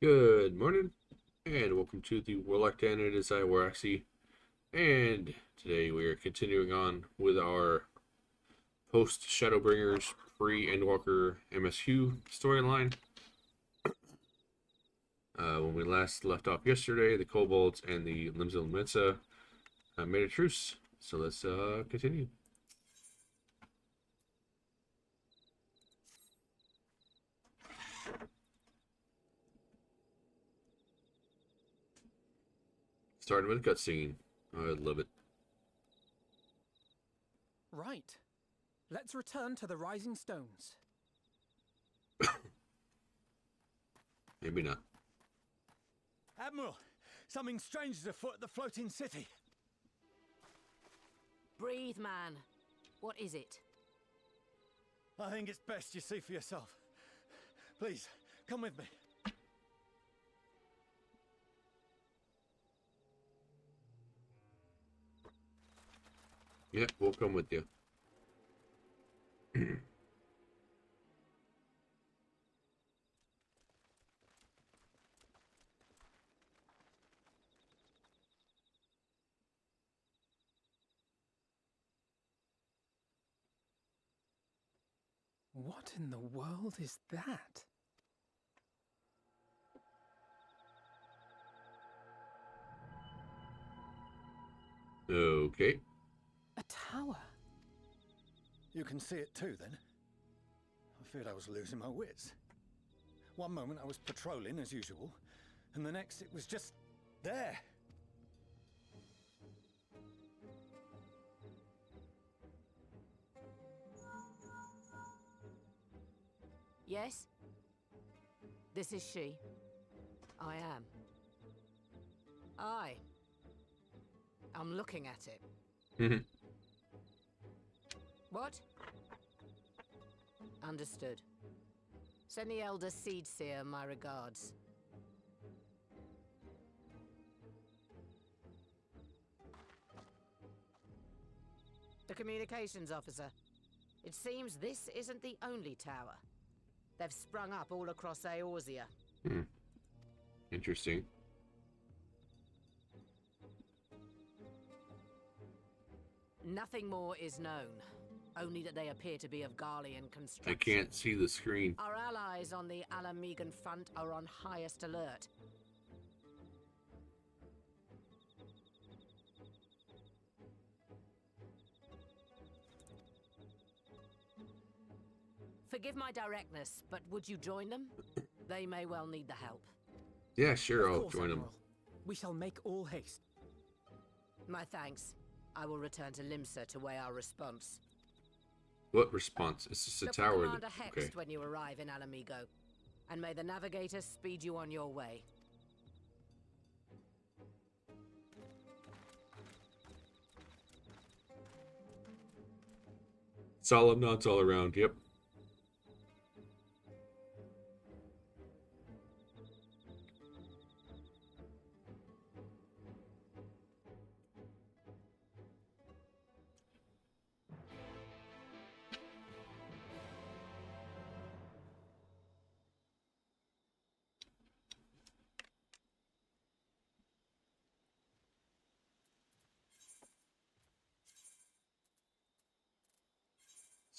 Good morning, and welcome to the Warlock Den. It is I, Waraxi, and today we are continuing on with our post Shadowbringers pre Endwalker MSU storyline. When we last left off yesterday, the Kobolds and the Limzil Mensa made a truce, so let's continue. Starting with a cutscene. I love it. Right. Let's return to the Rising Stones. Maybe not. Admiral, something strange is afoot at the floating city. Breathe, man. What is it? I think it's best you see for yourself. Please, come with me. Yeah, we'll come with you. What in the world is that? Okay. A tower? You can see it too, then? I feared I was losing my wits. One moment I was patrolling as usual, and the next it was just there. Yes? This is she. I am. I'm looking at it. What? Understood. Send the Elder Seedseer my regards. The communications officer. It seems this isn't the only tower. They've sprung up all across Eorzea. Interesting. Nothing more is known. Only that they appear to be of Garlean construction. I can't see the screen. Our allies on the Alamegan front are on highest alert. Forgive my directness, but would you join them? They may well need the help. Yeah, sure, Of I'll course, join them. Admiral. We shall make all haste. My thanks. I will return to Limsa to weigh our response. What response? It's just a Look for tower. Commander Hext Okay. when you arrive in Alamigo. And may the Navigator speed you on your way. Solemn nods all around. Yep.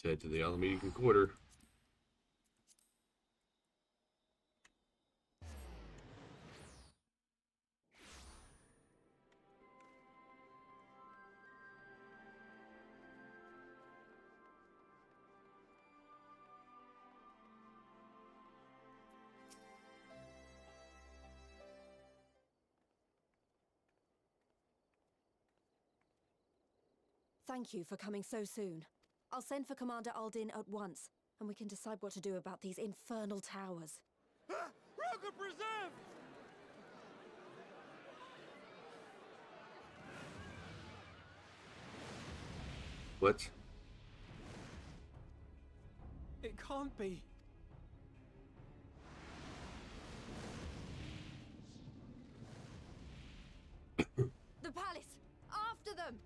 Let's head to the Alameda Quarter. Thank you for coming so soon. I'll send for Commander Aldin at once, and we can decide what to do about these infernal towers. Rocket Preserve! What? It can't be. The palace! After them!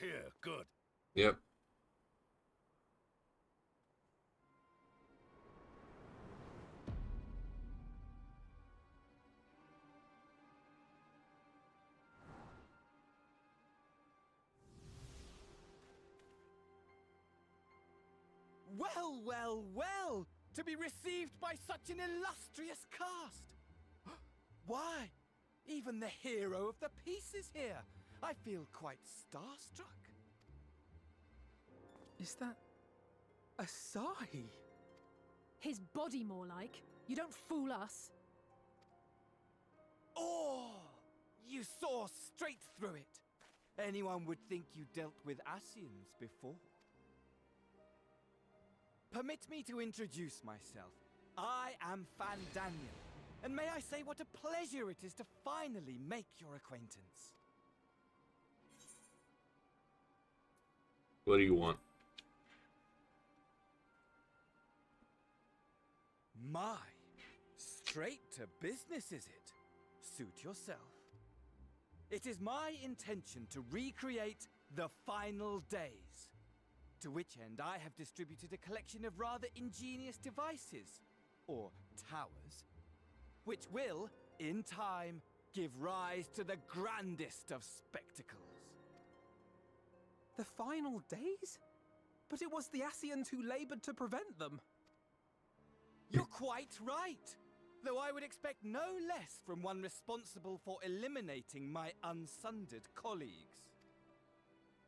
hear. Good. Yep. Well, well, well! To be received by such an illustrious cast! Why? Even the hero of the piece is here! I feel quite starstruck. Is that Asahi? His body, more like. You don't fool us. Oh! You saw straight through it! Anyone would think you dealt with Asians before. Permit me to introduce myself. I am Fandaniel, and may I say what a pleasure it is to finally make your acquaintance. What do you want? My, straight to business is it? Suit yourself. It is my intention to recreate the final days. To which end I have distributed a collection of rather ingenious devices, or towers, which will, in time, give rise to the grandest of spectacles. The final days? But it was the Asians who labored to prevent them. You're quite right, though I would expect no less from one responsible for eliminating my unsundered colleagues.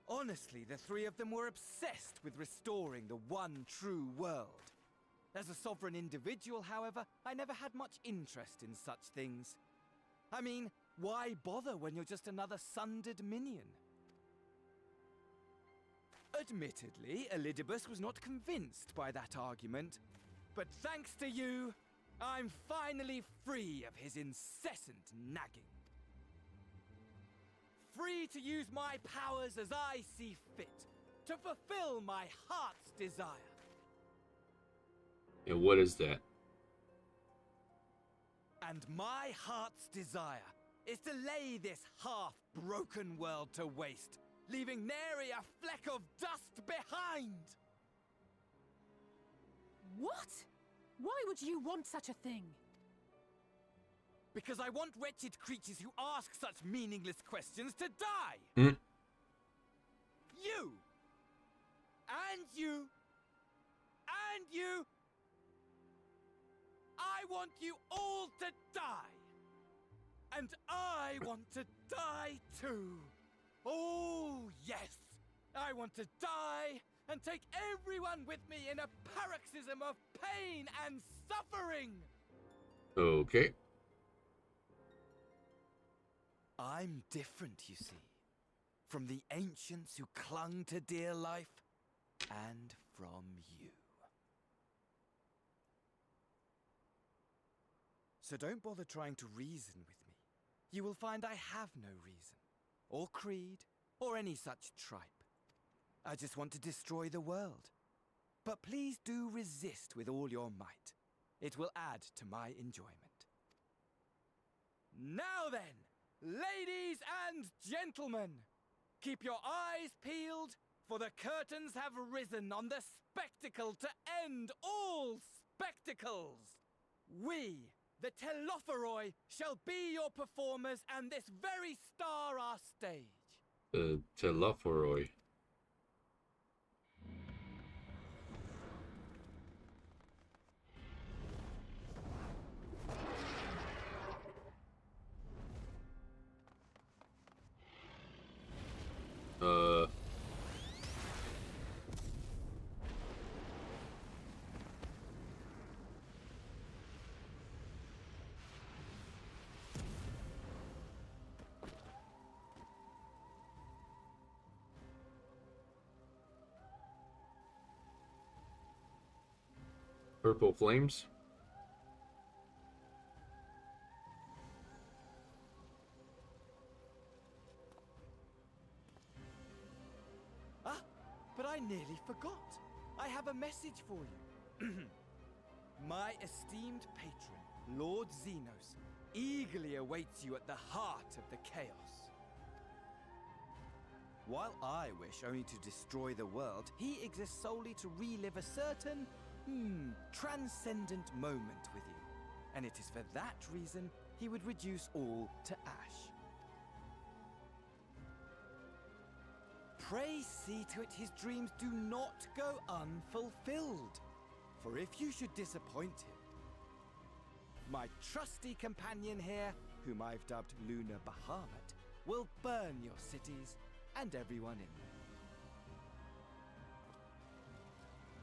Honestly, the three of them were obsessed with restoring the one true world. As a sovereign individual, however, I never had much interest in such things. I mean, why bother when you're just another sundered minion? Admittedly, Elidibus was not convinced by that argument, but thanks to you, I'm finally free of his incessant nagging. Free to use my powers as I see fit, to fulfill my heart's desire. And what is that? And my heart's desire is to lay this half-broken world to waste, leaving nary a fleck of dust behind! What? Why would you want such a thing? Because I want wretched creatures who ask such meaningless questions to die! Hmm? You! And you! And you! I want you all to die! And I want to die too! Oh, yes! I want to die and take everyone with me in a paroxysm of pain and suffering! Okay. I'm different, you see. From the ancients who clung to dear life, and from you. So don't bother trying to reason with me. You will find I have no reason, or creed, or any such tripe. I just want to destroy the world. But please do resist with all your might. It will add to my enjoyment. Now then! Ladies and gentlemen, keep your eyes peeled, for the curtains have risen on the spectacle to end all spectacles. We, the Telophoroi, shall be your performers and this very star our stage. The Telophoroi. Purple flames. Ah, but I nearly forgot. I have a message for you. My esteemed patron, Lord Xenos, eagerly awaits you at the heart of the chaos. While I wish only to destroy the world, he exists solely to relive a certain, transcendent moment with you. And it is for that reason he would reduce all to ash. Pray see to it his dreams do not go unfulfilled. For if you should disappoint him, my trusty companion here, whom I've dubbed Lunar Bahamut, will burn your cities and everyone in them.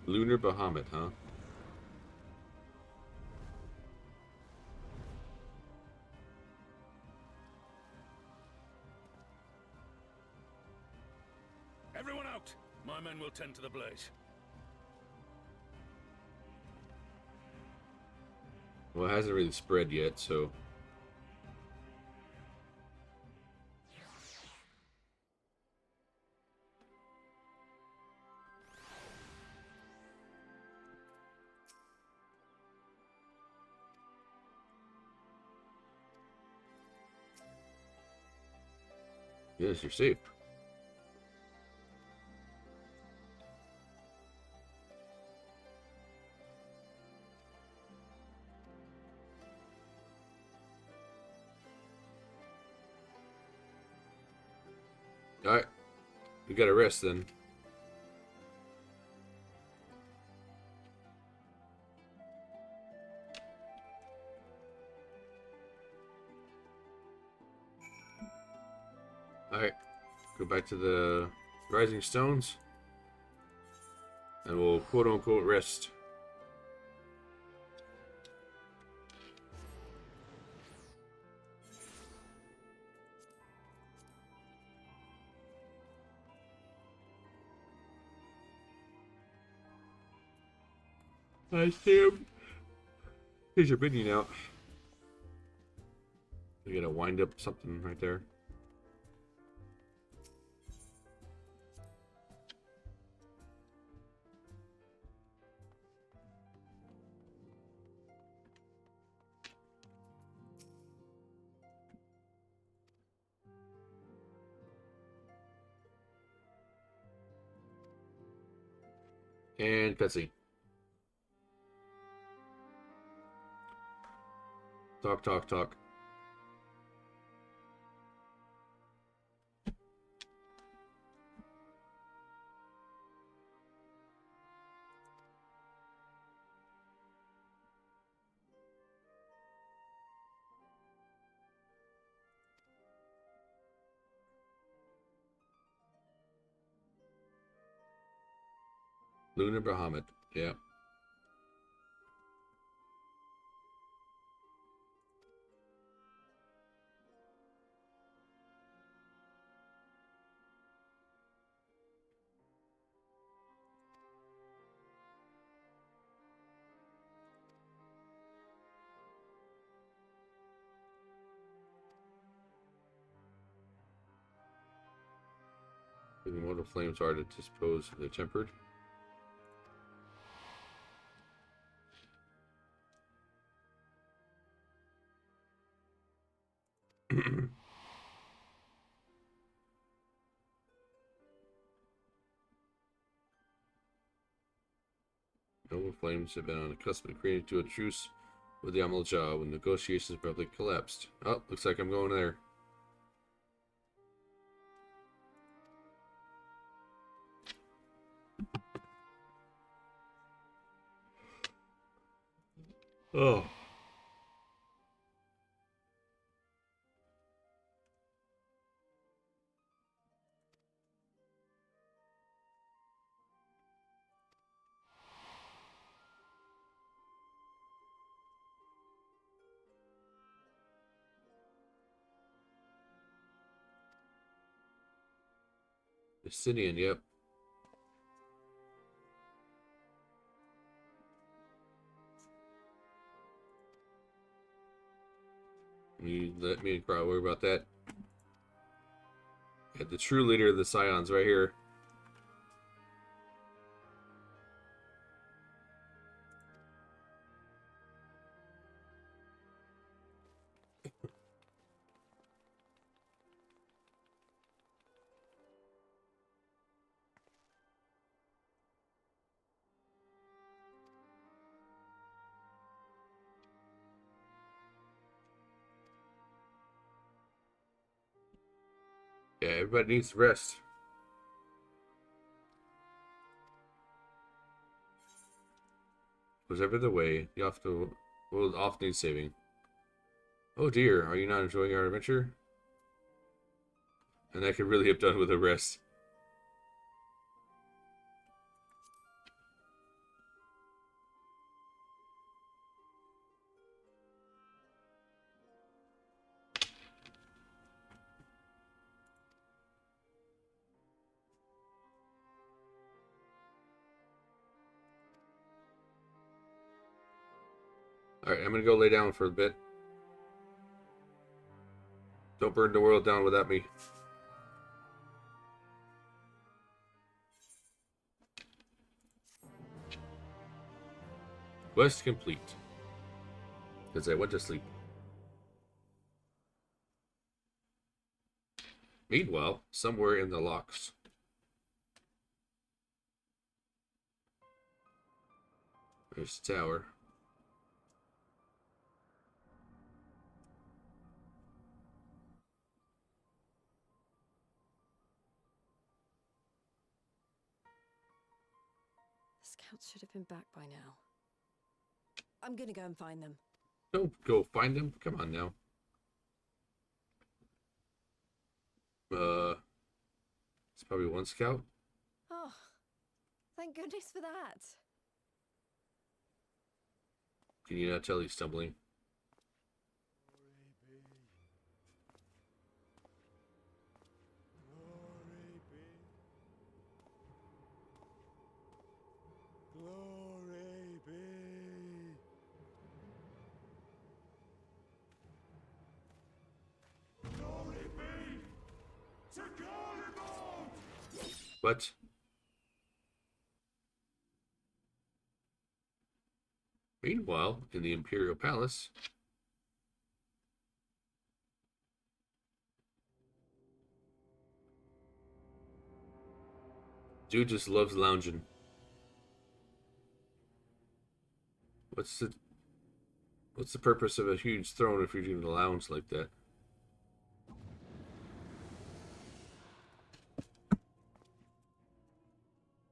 Lunar Bahamut, huh? Everyone out! My men will tend to the blaze. Well, it hasn't really spread yet, so... Yes, you're safe. Alright. We gotta rest then. Alright. Go back to the Rising Stones. And we'll quote unquote rest. Nice, Tim. Here's your minion out. You gotta wind up something right there. And cutscene. Talk, talk, talk. Lunar Bahamut, yeah. The mortal flames are to dispose of the tempered. Noble flames have been unaccustomed, creating to a truce with the Amalja when negotiations abruptly collapsed. Oh, looks like I'm going there. Oh. Justinian, yep. You let me and Crow worry about that. Got the true leader of the Scions right here. Yeah, everybody needs to rest. Was ever the way, the world often needs saving. Oh dear, are you not enjoying our adventure? And I could really have done with a rest. Alright, I'm gonna go lay down for a bit. Don't burn the world down without me. Quest complete. Because I went to sleep. Meanwhile, somewhere in the locks. There's the tower. The scouts should have been back by now. I'm gonna go and find them. Don't go find them. Come on now. It's probably one scout. Oh, thank goodness for that. Can you not tell he's stumbling? Glory be. Glory be to Garlemald! What? Meanwhile, in the Imperial Palace, dude just loves lounging. What's the purpose of a huge throne if you're going to lounge like that?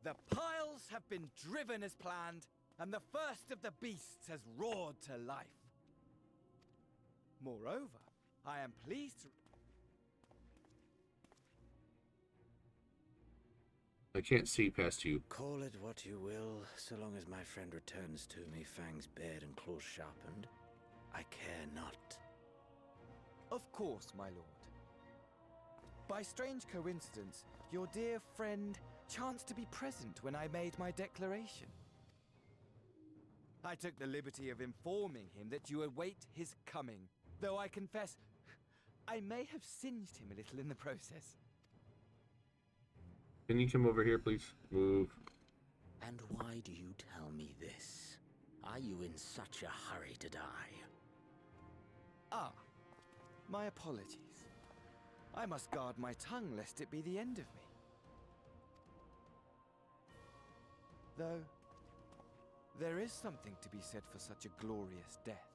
The piles have been driven as planned, and the first of the beasts has roared to life. Moreover, I am pleased to... I can't see past you. Call it what you will, so long as my friend returns to me, fangs bared and claws sharpened. I care not. Of course, my lord. By strange coincidence, your dear friend chanced to be present when I made my declaration. I took the liberty of informing him that you await his coming, though I confess I may have singed him a little in the process. Can you come over here, please? Move. And why do you tell me this? Are you in such a hurry to die? Ah, my apologies. I must guard my tongue lest it be the end of me. Though, there is something to be said for such a glorious death.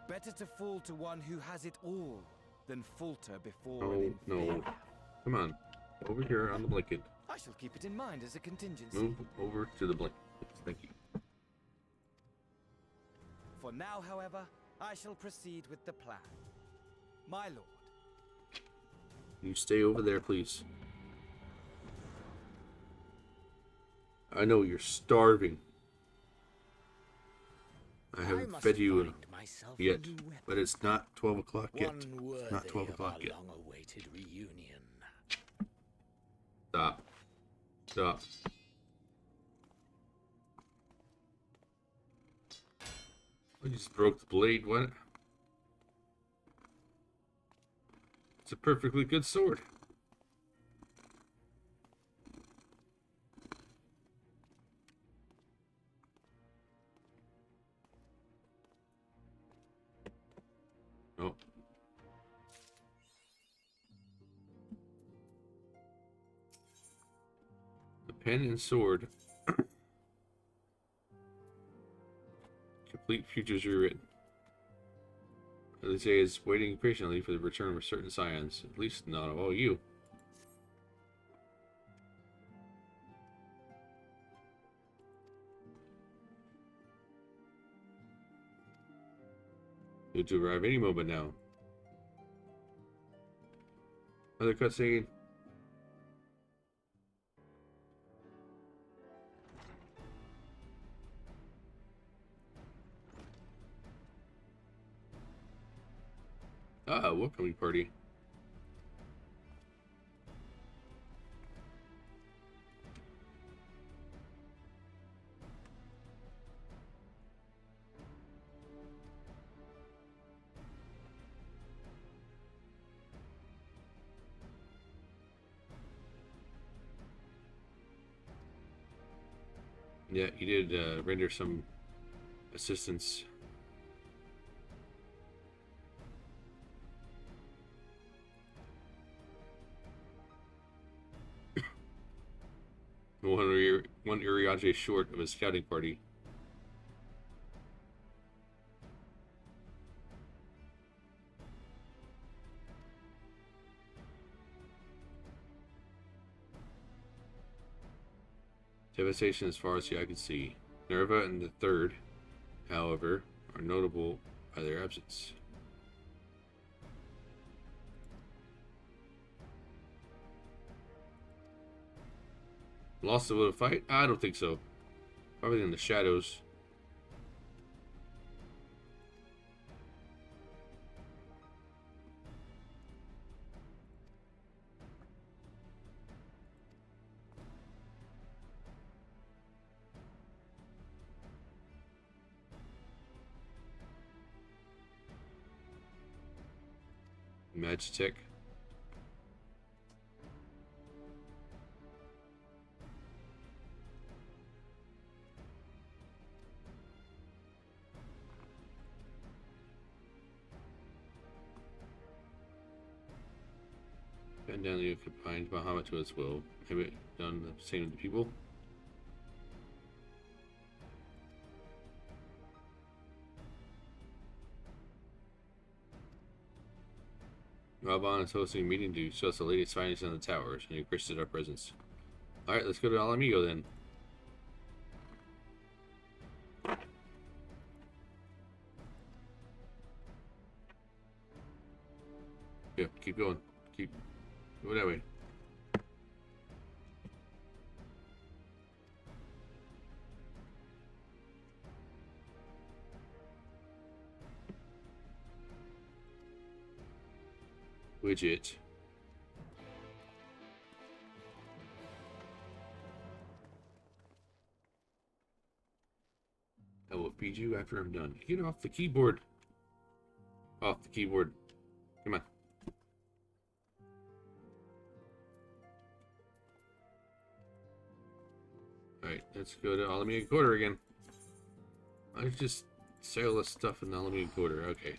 Better to fall to one who has it all than falter before an No, inferior. no. Come on. Over here on the blanket. I shall keep it in mind as a contingency. Move over to the blanket. Thank you. For now, however, I shall proceed with the plan. My lord. You stay over there, please. I know you're starving. I haven't must fed you find myself a yet, new weapon. but it's not 12 o'clock yet. One It's not worthy 12 of o'clock our yet. long-awaited reunion. Stop. Stop. I just broke the blade. What? It's a perfectly good sword. Oh. The pen and sword. Complete futures rewritten. Alicia is waiting patiently for the return of certain scions. At least not of all you. Due to arrive any moment now. Another cutscene. Ah, welcoming party. Yeah, he did render some assistance. One Urianger short of a scouting party. Devastation as far as the eye can see. Nerva and the Third, however, are notable by their absence. Lost the will to fight? I don't think so. Probably in the shadows. Magitech. Bend down the confined Bahamut to its will. Have it done the same to the people? Raban is hosting a meeting to discuss the latest findings on the towers and requested our presence. Alright, let's go to Alamigo then. Yeah, keep going. Keep going that way. Widget. I will feed you after I'm done. Get off the keyboard. Off the keyboard. Come on. Alright, let's go to Alameda Quarter again. I just sell this stuff in Alameda Quarter. Okay.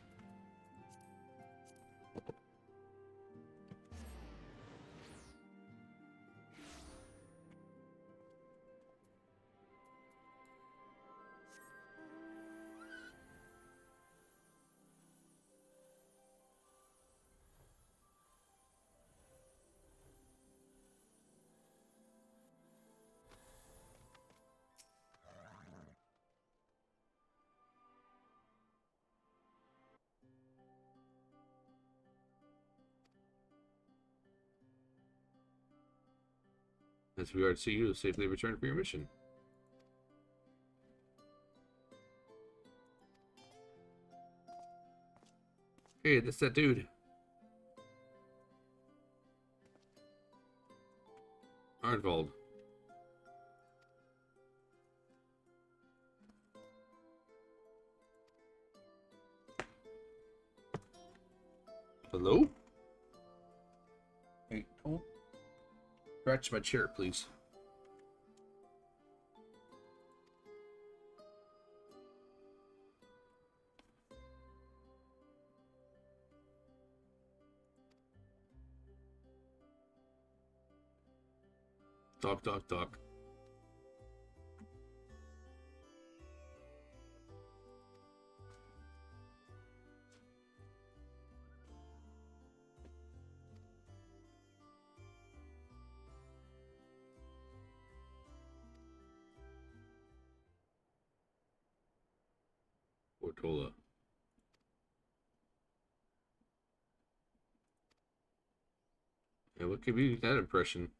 As we are to see you safely return for your mission. Hey, that's that dude. Arnvald. Hello? Hey, don't scratch my chair, please. Doc. Cola. Yeah, what could be that impression?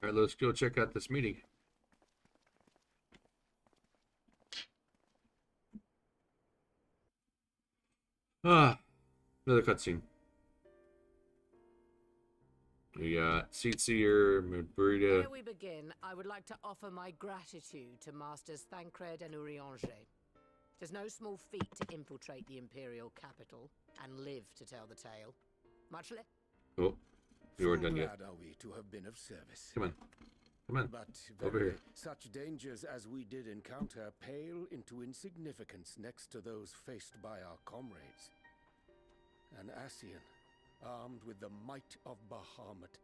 Alright, let's go check out this meeting. Another cutscene. We got Seatseer, Mudbrita. Ere we begin, I would like to offer my gratitude to Masters Thancred and Urianger. It is no small feat to infiltrate the Imperial capital and live to tell the tale. Much less. Oh, we weren't done yet. Glad are we to have been of service. Come on. Come on. But Over here. such dangers as we did encounter pale into insignificance next to those faced by our comrades. An Ascian, armed with the might of Bahamut,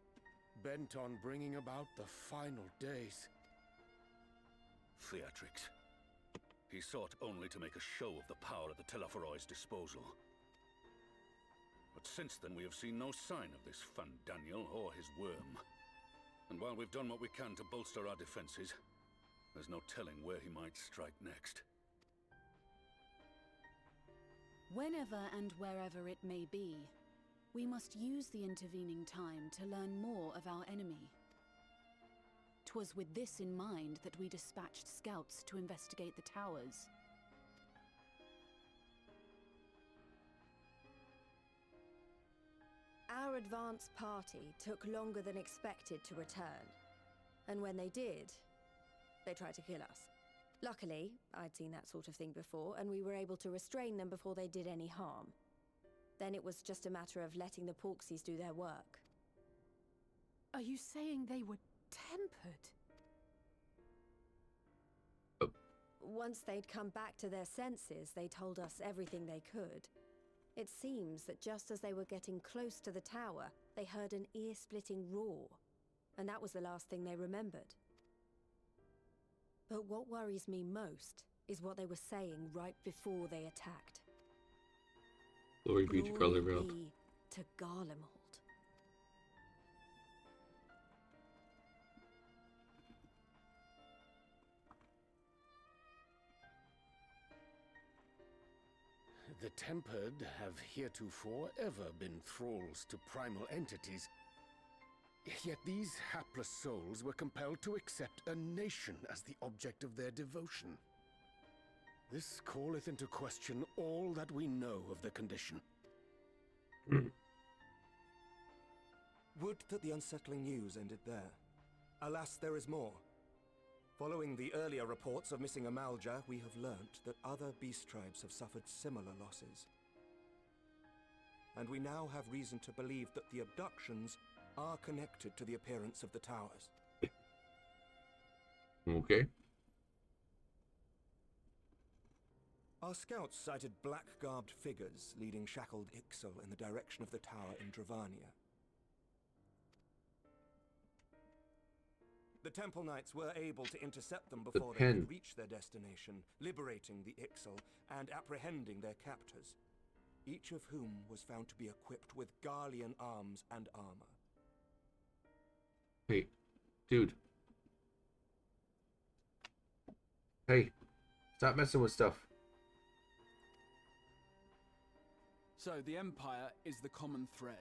bent on bringing about the final days. Theatrix. He sought only to make a show of the power at the Telophoroid's disposal. But since then we have seen no sign of this Fandaniel or his worm. And while we've done what we can to bolster our defenses, there's no telling where he might strike next. Whenever and wherever it may be, we must use the intervening time to learn more of our enemy. 'Twas with this in mind that we dispatched scouts to investigate the towers. Our advance party took longer than expected to return. And when they did, they tried to kill us. Luckily, I'd seen that sort of thing before, and we were able to restrain them before they did any harm. Then it was just a matter of letting the Porksies do their work. Are you saying they were tempered? Once they'd come back to their senses, they told us everything they could. It seems that just as they were getting close to the tower, they heard an ear-splitting roar, and that was the last thing they remembered. But what worries me most is what they were saying right before they attacked. Glory be to Brotherveld. Be to Garlemald. The Tempered have heretofore ever been thralls to primal entities. Yet these hapless souls were compelled to accept a nation as the object of their devotion. This calleth into question all that we know of the condition. Would that the unsettling news ended there. Alas, there is more. Following the earlier reports of missing Amalja, we have learnt that other beast tribes have suffered similar losses. And we now have reason to believe that the abductions are connected to the appearance of the towers. Okay. Our scouts sighted black-garbed figures leading shackled Ixal in the direction of the tower in Dravania. The Temple Knights were able to intercept them before they could reach their destination, liberating the Ixal and apprehending their captors, each of whom was found to be equipped with Garlean arms and armor. Hey, dude. Hey, stop messing with stuff. So the Empire is the common thread.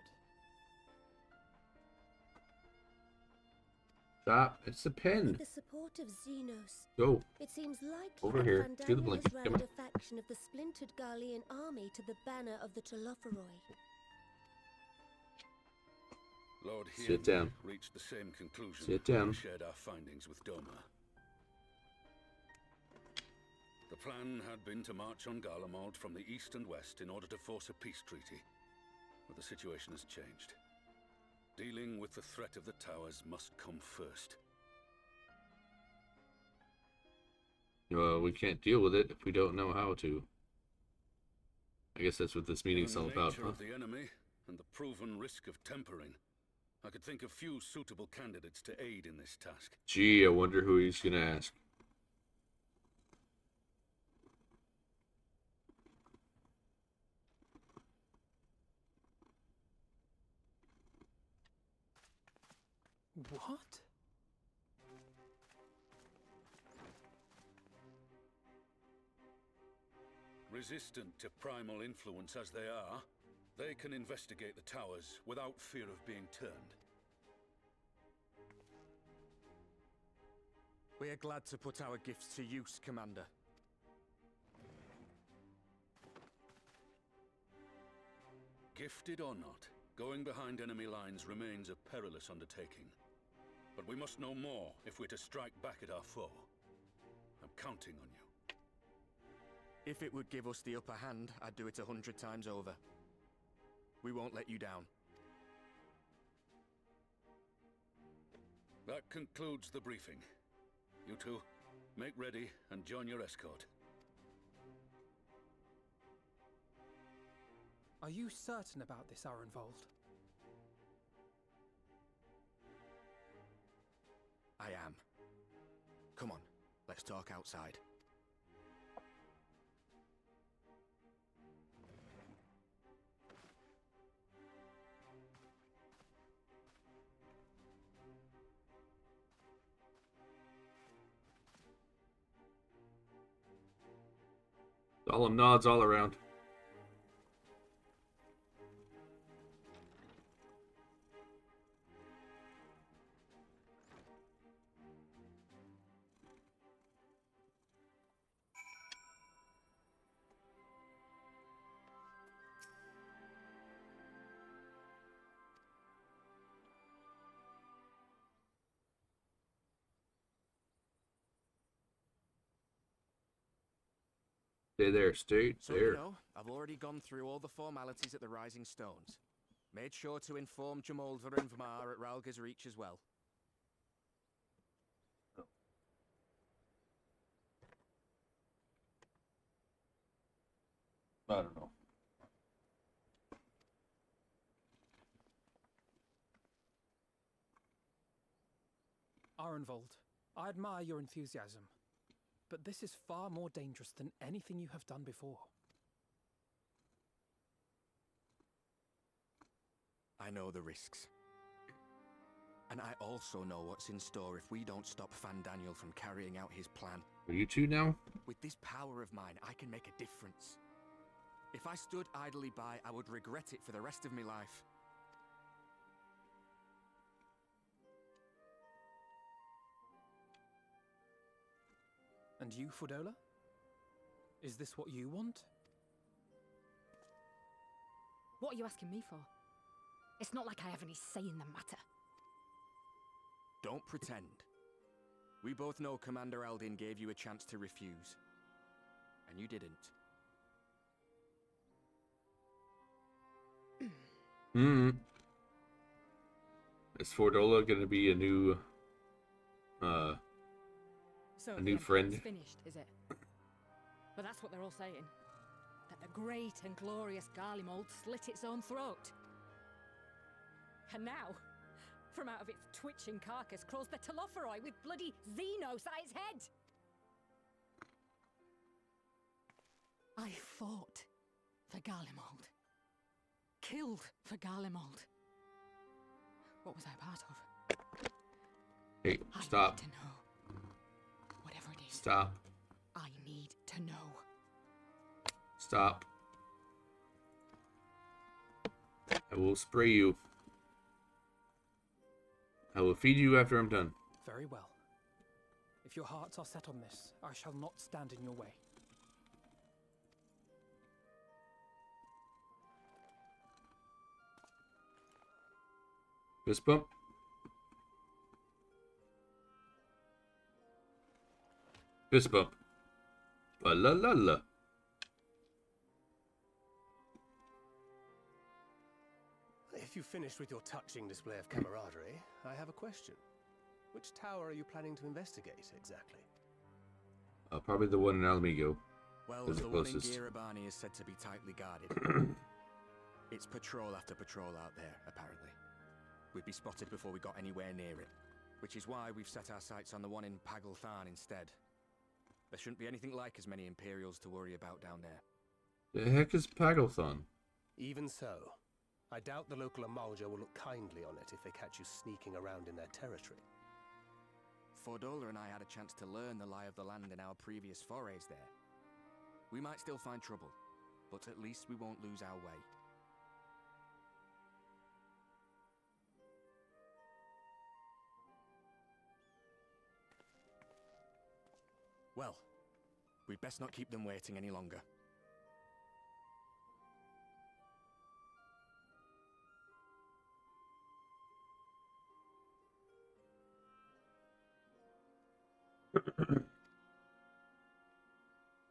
Stop. It's the pen. With the support of Xenos, Go. it seems likely Over that here. Do the Fandaniel blinky. has Come rallied on. a faction of the splintered Garlean army to the banner of the Telophoroi. Lord Sit down. reached the same conclusion. Sit down. And shared our findings with Doma. The plan had been to march on Garlemald from the east and west in order to force a peace treaty. But the situation has changed. Dealing with the threat of the towers must come first. Well, we can't deal with it if we don't know how to. I guess that's what this meeting's all Given the about, nature huh? of the enemy and the proven risk of tempering, I could think of few suitable candidates to aid in this task. Gee, I wonder who he's gonna ask. What? Resistant to primal influence as they are, they can investigate the towers without fear of being turned. We are glad to put our gifts to use, Commander. Gifted or not, going behind enemy lines remains a perilous undertaking. But we must know more if we're to strike back at our foe. I'm counting on you. If it would give us the upper hand, I'd do it 100 times over. We won't let you down. That concludes the briefing. You two, make ready and join your escort. Are you certain about this, Arenvold? I am. Come on, let's talk outside. Solemn nods all around. Stay there, stay So there. you know, I've already gone through all the formalities at the Rising Stones. Made sure to inform Jamoldvar and Vmar at Ralga's Reach as well. I don't know. Arenvold, I admire your enthusiasm, but this is far more dangerous than anything you have done before. I know the risks. And I also know what's in store if we don't stop Fandaniel from carrying out his plan. Are you two now? With this power of mine, I can make a difference. If I stood idly by, I would regret it for the rest of my life. And you, Fudola? Is this what you want? What are you asking me for? It's not like I have any say in the matter. Don't pretend. We both know Commander Aldin gave you a chance to refuse. And you didn't. Is Fordola gonna be a new So a new friend? It's finished, is it? But that's what they're all saying. That the great and glorious Garlemald slit its own throat. And now, from out of its twitching carcass crawls the Telophoroi with bloody Xenos at its head! I fought for Garlemald. Killed for Garlemald. What was I part of? Hey, I stop. need to know. Whatever it is. Stop. I need to know. Stop. I will spray you. I will feed you after I'm done. Very well. If your hearts are set on this, I shall not stand in your way. Fist bump. Fist bump. Ba la la la. If you've finished with your touching display of camaraderie, I have a question. Which tower are you planning to investigate, exactly? Probably the one in Alamigo. Well, Is the the one in closest. Girabani is said to be tightly guarded. It's patrol after patrol out there, apparently. we'd be spotted before we got anywhere near it. Which is why we've set our sights on the one in Pagelthan instead. There shouldn't be anything like as many Imperials to worry about down there. The heck is Pagelthon? Even so, I doubt the local Amalja will look kindly on it if they catch you sneaking around in their territory. Fordola and I had a chance to learn the lie of the land in our previous forays there. We might still find trouble, but at least we won't lose our way. Well, we'd best not keep them waiting any longer.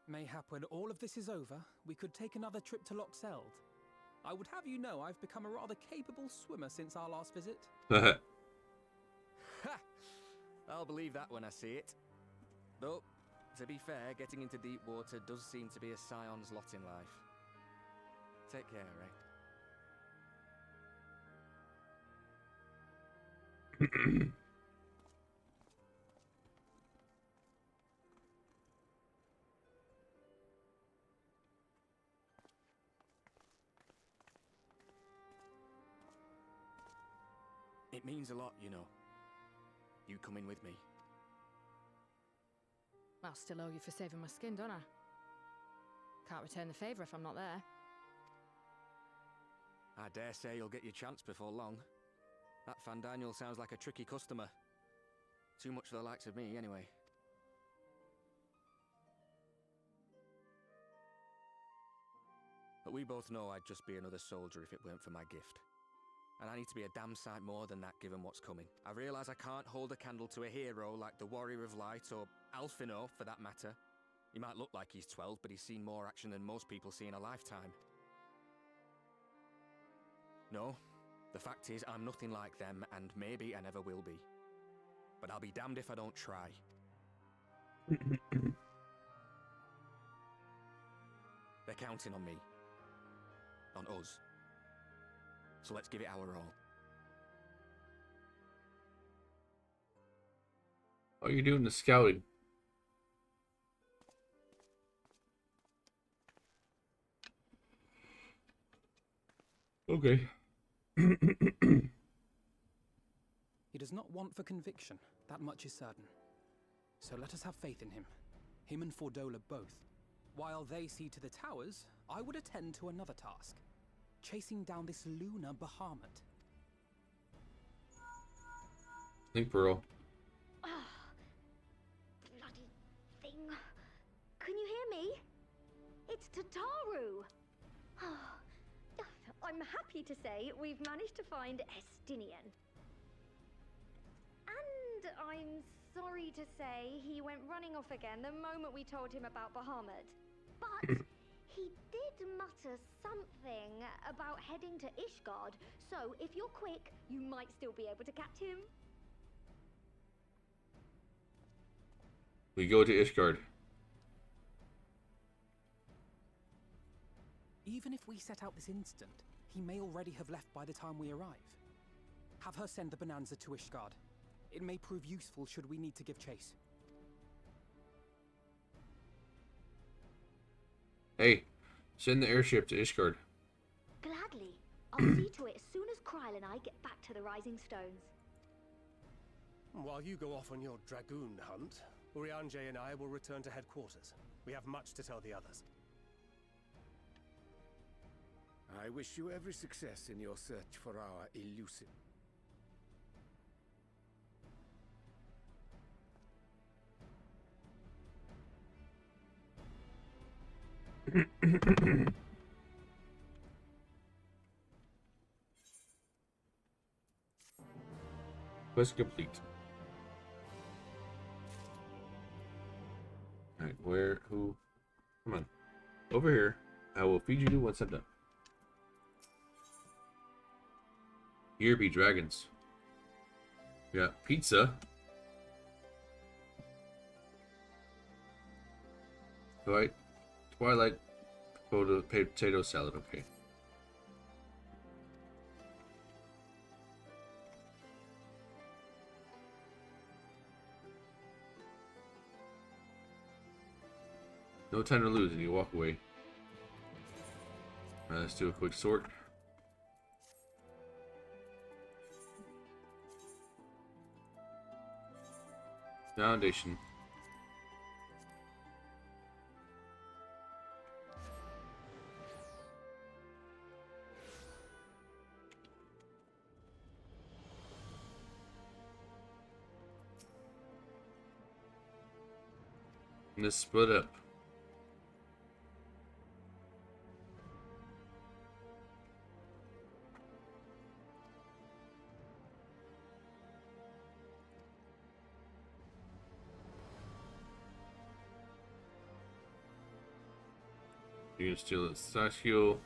Mayhap when all of this is over, we could take another trip to Loxeld. I would have you know I've become a rather capable swimmer since our last visit. Ha! I'll believe that when I see it. Though, to be fair, getting into deep water does seem to be a scion's lot in life. Take care, eh? It means a lot, you know. You coming with me. I'll still owe you for saving my skin, don't I? Can't return the favour if I'm not there. I dare say you'll get your chance before long. That Fandaniel sounds like a tricky customer. Too much for the likes of me, anyway. But we both know I'd just be another soldier if it weren't for my gift. And I need to be a damn sight more than that given what's coming. I realise I can't hold a candle to a hero like the Warrior of Light or Alphino, for that matter. He might look like he's 12, but he's seen more action than most people see in a lifetime. No, the fact is I'm nothing like them, and maybe I never will be. But I'll be damned if I don't try. They're counting on me. On us. So let's give it our all. All you're doing is scouting. Okay. He does not want for conviction, that much is certain. So let us have faith in him. Him and Fordola both. While they see to the towers, I would attend to another task. Chasing down this lunar Bahamut. Think, Pearl. Bloody thing. Can you hear me? It's Tataru. I'm happy to say we've managed to find Estinian. And I'm sorry to say he went running off again the moment we told him about Bahamut. But he did mutter something about heading to Ishgard, so if you're quick, you might still be able to catch him. We go to Ishgard. Even if we set out this instant, he may already have left by the time we arrive. Have her send the Bonanza to Ishgard. It may prove useful should we need to give chase. Hey, send the airship to Ishgard. Gladly. I'll see to it as soon as Kryl and I get back to the Rising Stones. While you go off on your dragoon hunt, Urianger and I will return to headquarters. We have much to tell the others. I wish you every success in your search for our elusive. Quest complete. Alright, where, who? Come on. Over here. I will feed you once I'm done. Here be dragons. We got pizza. Twilight potato salad, okay. No time to lose, and you walk away. Let's do a quick sort. Foundation. And let's split up. You can steal it, Sashio.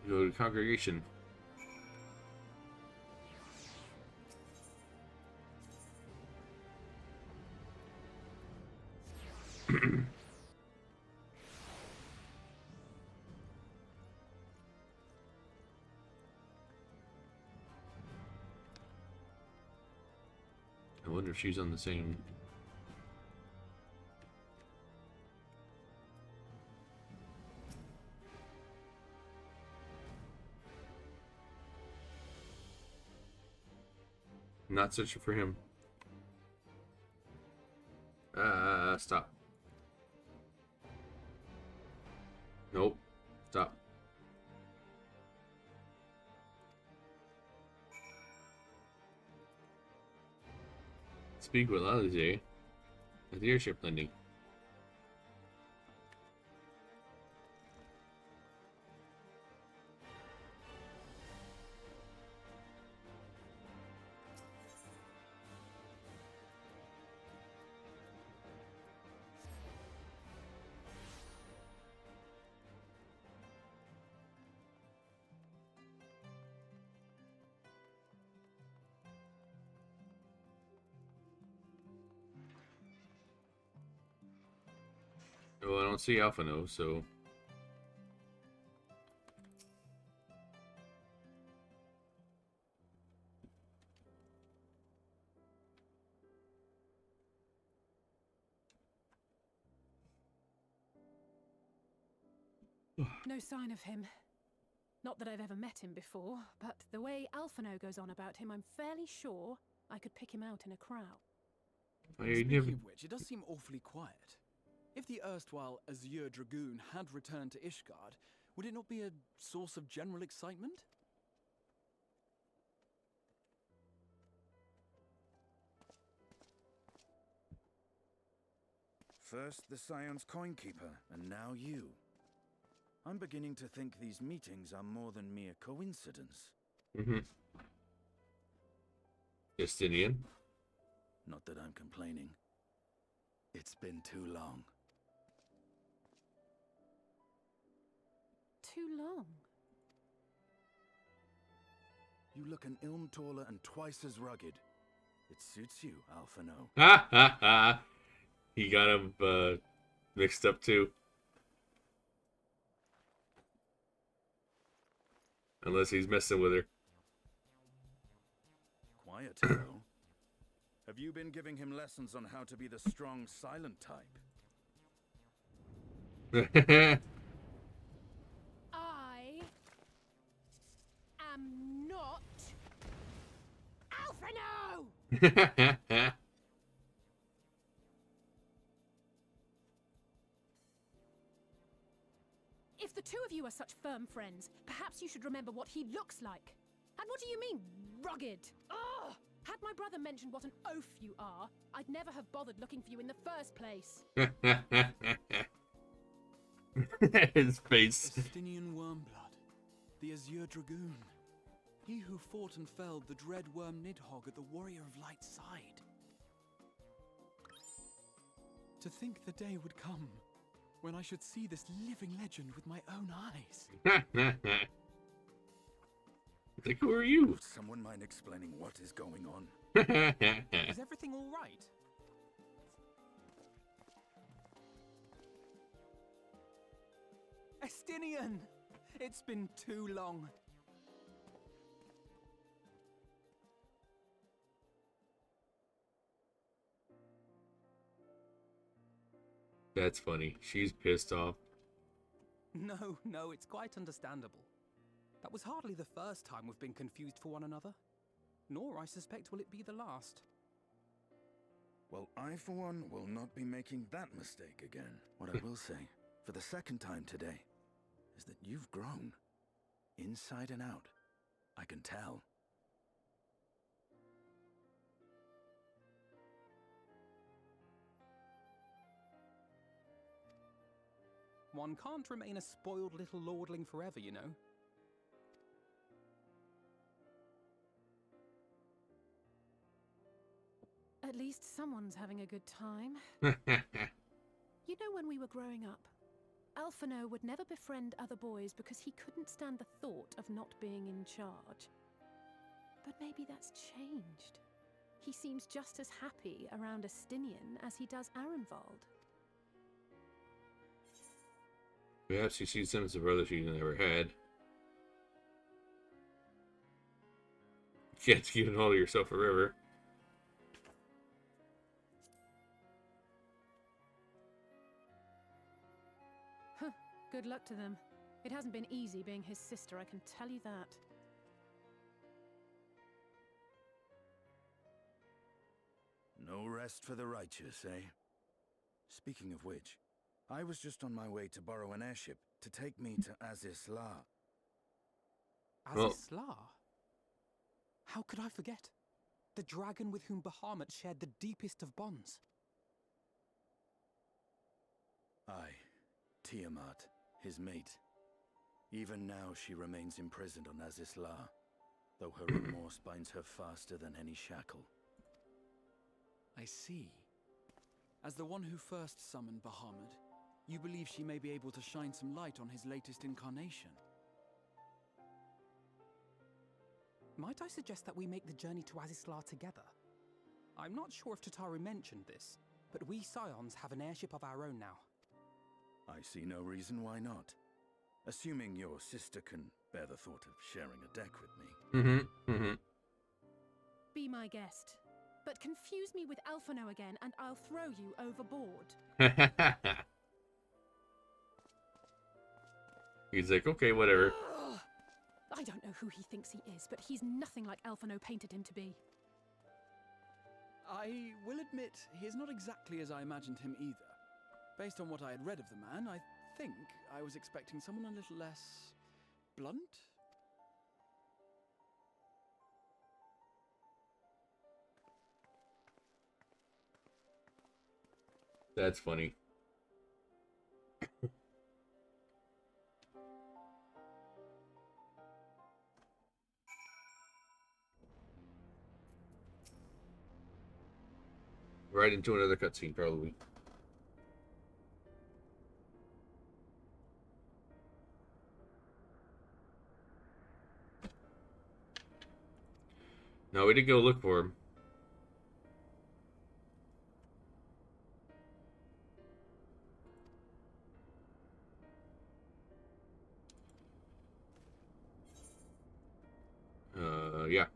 Go to congregation. I wonder if she's on the same. Not searching for him. Stop. Nope. Stop. Speak with Alize at the airship landing. Well, I don't see Alphino, so. No sign of him. Not that I've ever met him before, but the way Alphino goes on about him, I'm fairly sure I could pick him out in a crowd. Speaking of which, it does seem awfully quiet. If the erstwhile Azure Dragoon had returned to Ishgard, would it not be a source of general excitement? First the Scion's Coinkeeper, and now you. I'm beginning to think these meetings are more than mere coincidence. Justinian? Not that I'm complaining. It's been too long. Too long? You look an ilm taller and twice as rugged. It suits you, Alphino. Ha ha ha! He got him mixed up too. Unless he's messing with her. Quiet, hero. Have you been giving him lessons on how to be the strong, silent type? I am not Alphino! If the two of you are such firm friends, perhaps you should remember what he looks like. And what do you mean, rugged? Ugh! Had my brother mentioned what an oaf you are, I'd never have bothered looking for you in the first place. His face. Estinian Wormblood, the Azure Dragoon. He who fought and felled the dread worm Nidhogg at the Warrior of Light's side. To think the day would come when I should see this living legend with my own eyes. Like, who are you? Would someone mind explaining what is going on? Is everything all right? Estinian! It's been too long. That's funny. She's pissed off. No, it's quite understandable. That was hardly the first time we've been confused for one another. Nor, I suspect, will it be the last. Well, I, for one, will not be making that mistake again. What I will say, for the second time today, is that you've grown. Inside and out. I can tell. One can't remain a spoiled little lordling forever, you know. At least someone's having a good time. You know, when we were growing up, Alphino would never befriend other boys because he couldn't stand the thought of not being in charge. But maybe that's changed. He seems just as happy around Astinian as he does Arenvald. Perhaps he sees them as a brother she never had. You can't keep it all to yourself forever. Huh, good luck to them. It hasn't been easy being his sister, I can tell you that. No rest for the righteous, eh? Speaking of which, I was just on my way to borrow an airship to take me to Aziz La. Aziz La? How could I forget? The dragon with whom Bahamut shared the deepest of bonds. Aye, Tiamat, his mate. Even now she remains imprisoned on Aziz La, though her remorse binds her faster than any shackle. I see. As the one who first summoned Bahamut, you believe she may be able to shine some light on his latest incarnation? Might I suggest that we make the journey to Azizlar together? I'm not sure if Tataru mentioned this, but we Scions have an airship of our own now. I see no reason why not. Assuming your sister can bear the thought of sharing a deck with me. Be my guest. But confuse me with Alphino again and I'll throw you overboard. He's like, okay, whatever. Ugh. I don't know who he thinks he is, but he's nothing like Alphino painted him to be. I will admit, he is not exactly as I imagined him either. Based on what I had read of the man, I think I was expecting someone a little less blunt? That's funny. Right into another cutscene, probably. No, we did go look for him. Yeah.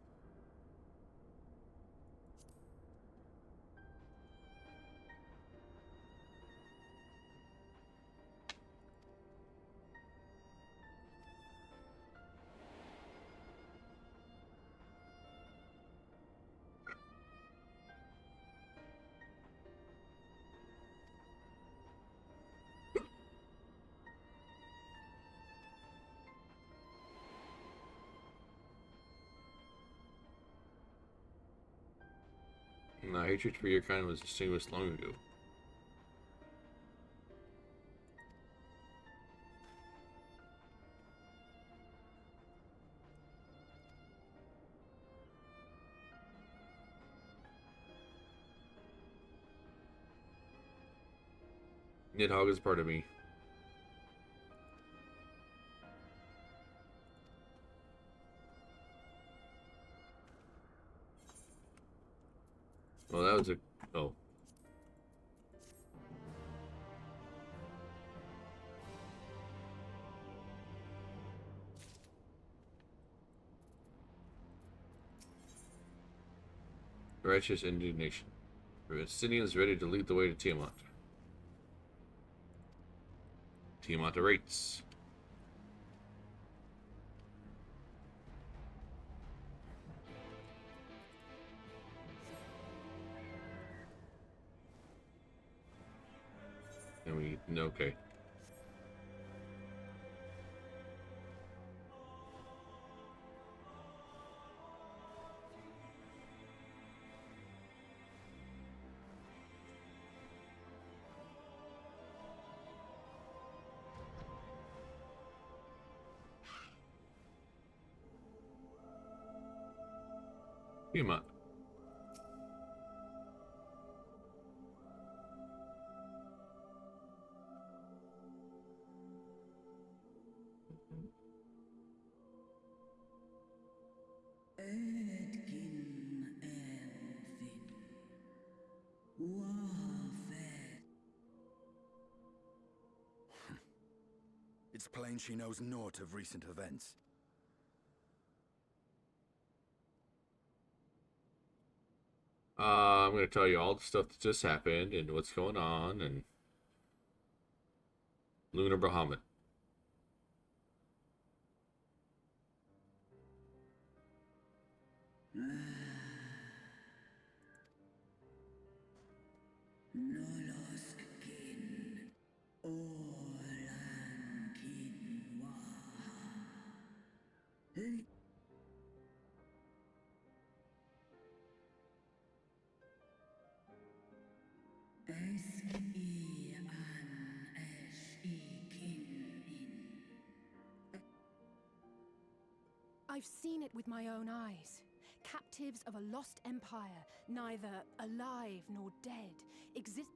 My hatred for your kind was extinguished long ago. Nidhogg is part of me. Well, that was a... Oh. Righteous indignation. Justinian is ready to lead the way to Tiamat. Tiamat rates. And we okay. Tiamat. It's plain she knows naught of recent events. I'm going to tell you all the stuff that just happened and what's going on and Lunar Bahamut. I've seen it with my own eyes. Captives of a lost empire, neither alive nor dead, exist.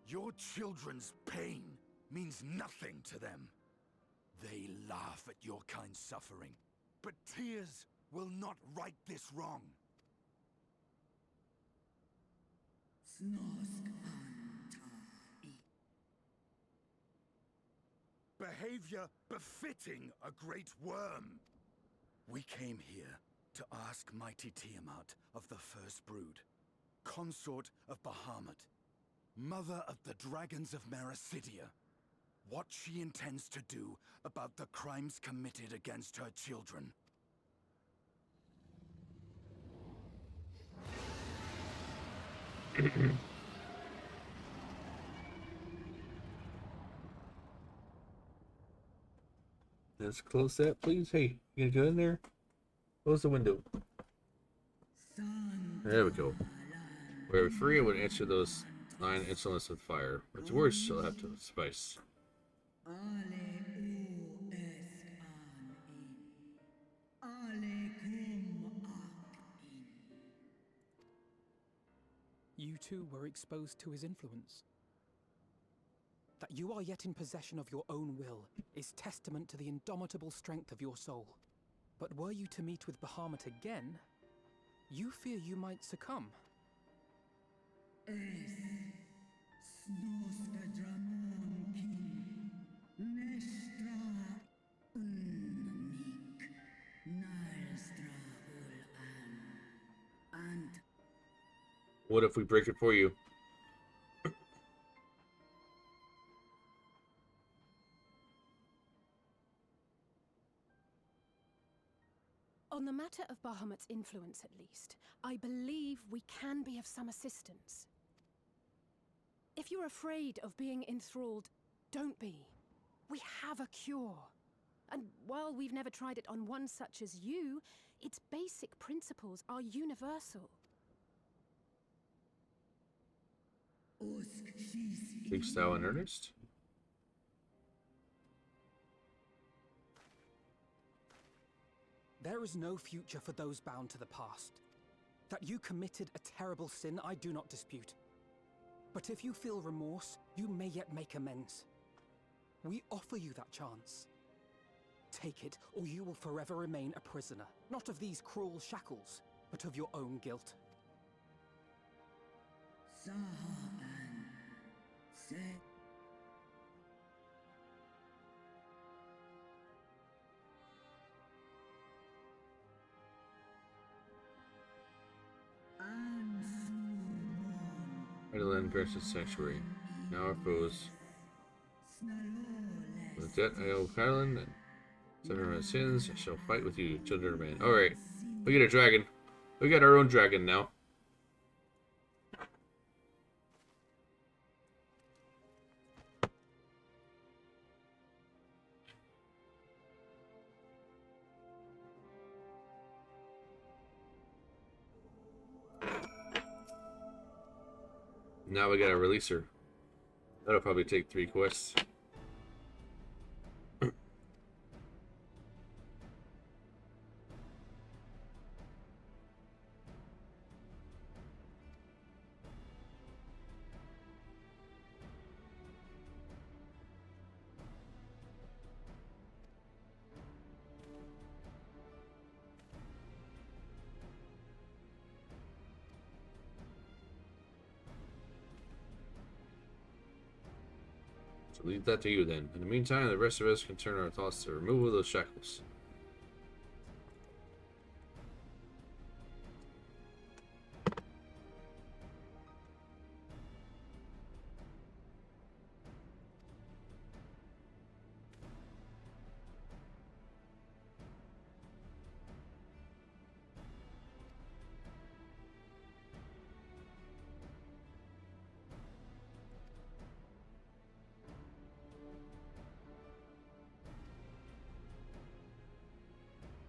Your children's pain means nothing to them. They laugh at your kind suffering, but tears will not right this wrong. Behavior befitting a great worm. We came here to ask mighty Tiamat of the First Brood, consort of Bahamut, mother of the dragons of Meracidia, what she intends to do about the crimes committed against her children. Let's close that, please. Hey, you gonna go in there? Close the window. There we go. Where free, I would answer those 9 insolence with fire. What's worse, she'll have to spice. You too were exposed to his influence. That you are yet in possession of your own will is testament to the indomitable strength of your soul. But were you to meet with Bahamut again, you fear you might succumb. What if we break it for you? On the matter of Bahamut's influence, at least, I believe we can be of some assistance. If you're afraid of being enthralled, don't be. We have a cure. And while we've never tried it on one such as you, its basic principles are universal. Speaks thou in earnest? There is no future for those bound to the past. That you committed a terrible sin, I do not dispute. But if you feel remorse, you may yet make amends. We offer you that chance. Take it, or you will forever remain a prisoner. Not of these cruel shackles, but of your own guilt. Idleland versus Sanctuary. Now our foes. With that, I owe Kylan and 700 sins. I shall fight with you, children of man. Alright. We get a dragon. We got our own dragon now. Now we gotta release her. That'll probably take 3 quests. So leave that to you then. In the meantime, the rest of us can turn our thoughts to the removal of those shackles.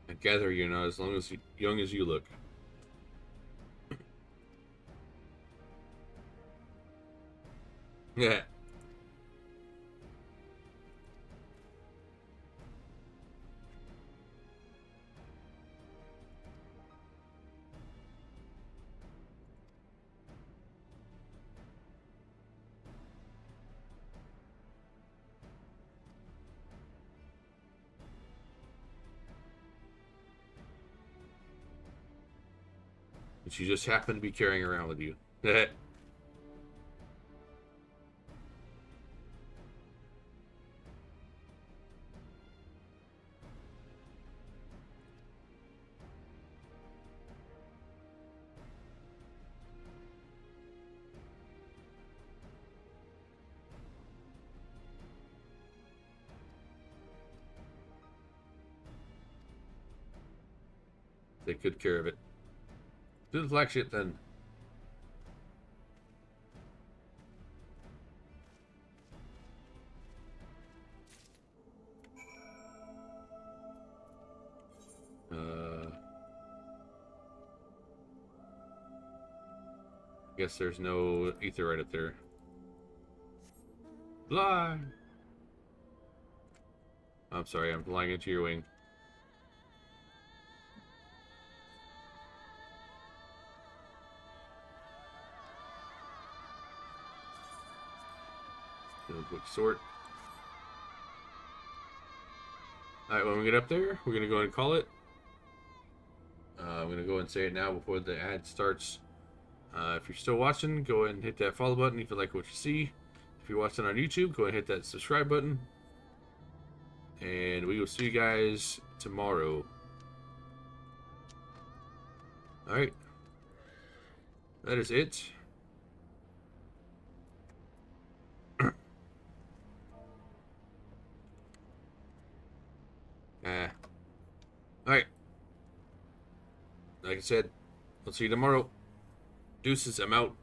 I gather you're not as young as you look. Yeah. That you just happen to be carrying around with you. Take good care of it. Do the flagship then. Guess there's no ether right up there. Fly! I'm sorry, I'm flying into your wing. Do a quick sort. Alright, when we get up there, we're going to go and call it. I'm going to go and say it now before the ad starts. If you're still watching, go ahead and hit that follow button if you like what you see. If you're watching on YouTube, go ahead and hit that subscribe button. And we will see you guys tomorrow. Alright. That is it. Alright. Like I said, I'll see you tomorrow. Deuces, I'm out.